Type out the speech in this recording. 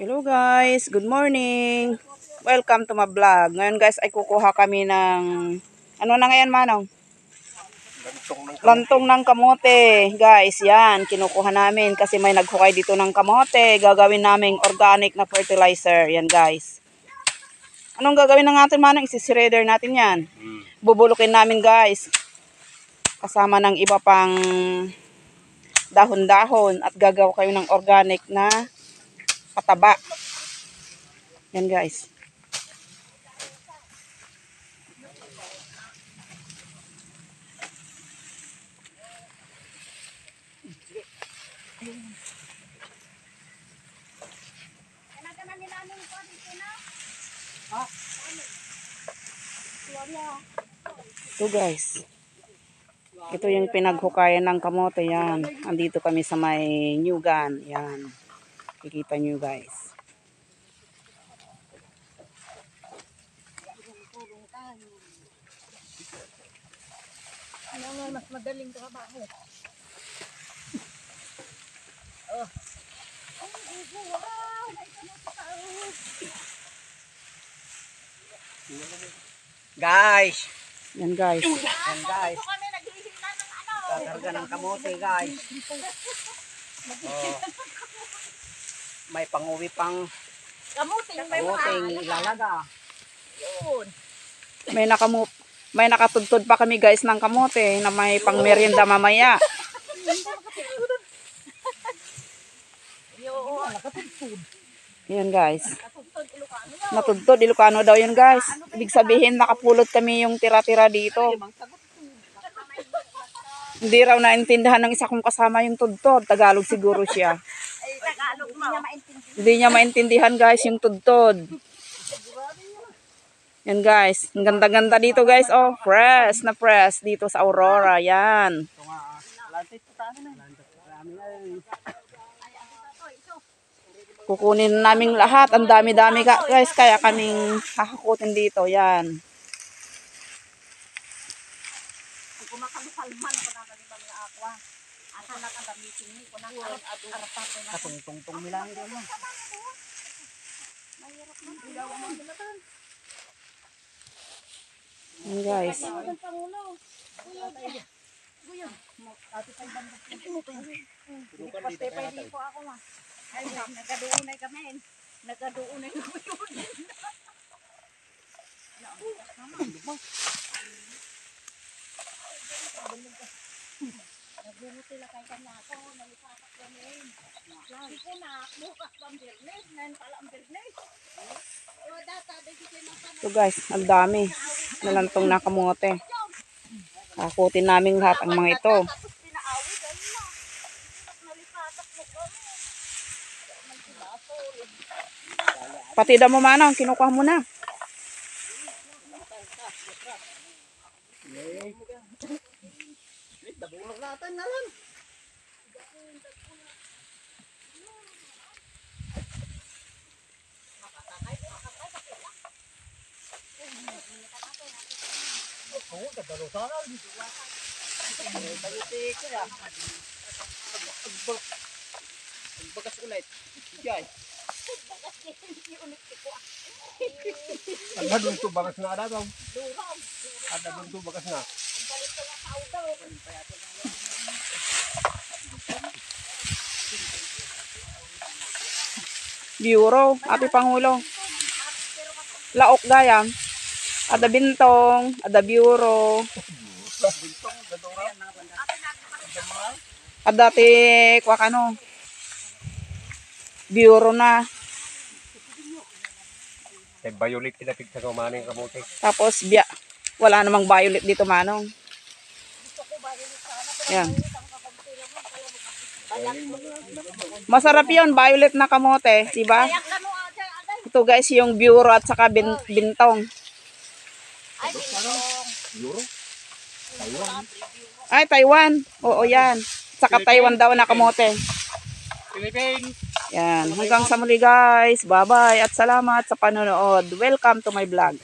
Hello guys, good morning. Welcome to my vlog. Ngayon guys ay kukuha kami ng ano na ngayon Manong? Lantong ng kamote. Guys, yan kinukuha namin kasi may naghukay dito ng kamote. Gagawin naming organic na fertilizer. Yan guys. Anong gagawin na natin Manong? Isi-shredder natin yan. Bubulukin namin guys. Kasama ng iba pang dahon-dahon at gagawa kayo ng organic na pataba. Yan guys. Ito guys. Ito yung pinaghukayan ng kamote yan. Andito kami sa may Nyugan. Yan. Kikita nyo guys. Ano nga mas madaling trabaho? Oh. Guys, Yan guys. yan guys. Kakarga ng kamote guys. Oh. May panguwi pang Kamuting may kamuting ilalaga. yun. May nakatudtod pa kami guys ng kamote na may pang merienda mamaya. Yan guys. Natudtod Ilocano daw yun guys. Ibig sabihin nakapulot kami yung tira-tira dito. Hindi raw naintindihan ng isa kong kasama yung tudtod. Tagalog siguro siya. Ay, Tagalog mo. Hindi niya maintindihan guys yung tudtod. Yan guys. Ang ganda-ganda dito guys. Oh, fresh na fresh dito sa Aurora. Yan. Kukunin naming lahat. Ang dami-dami guys. Kaya kaming hahakutin dito. Yan. Kung makalusalman ko na kalimbang na aqua. Asa na ka gamitin ni ko nang arapa ko na. Katungtong nilang doon mo. Yan guys. Pastepay di po ako ma. Ay, nagaduunay kami. Nagaduunay ko yun. Nagbunguti lang kay kanya ako. Nalisasak kami. Hindi ko na. Bukas ang birnes. Ngayon pala ang birnes. Ito guys. Ang dami. Nalantong na kamote. Hakutin namin lahat ang mga ito. Patida mo Manong. Kinukuha mo na. Dabulog natin na lang. Oo, dabalusanan. Tayo-tik ya. Agbagas ulit. Jay. Ada dun to bagas na ada daw. Ada dun to bagas na. Bureau. Ate Pangulo. Laok gayam. Ada bintong. Ada bureau. Ada ti kwakano. Bureau na. Kay violet kinapig sa kumaning kamote. Tapos wala namang violet dito Manong. Yan. Masarap yun, violet na kamote, diba? Ito guys yung bureau at saka bintong. Ay, Taiwan. Oo, yan. Saka Taiwan daw na kamote. Philippines. Yan. Hanggang sa muli guys. Bye-bye at salamat sa panonood. Welcome to my vlog.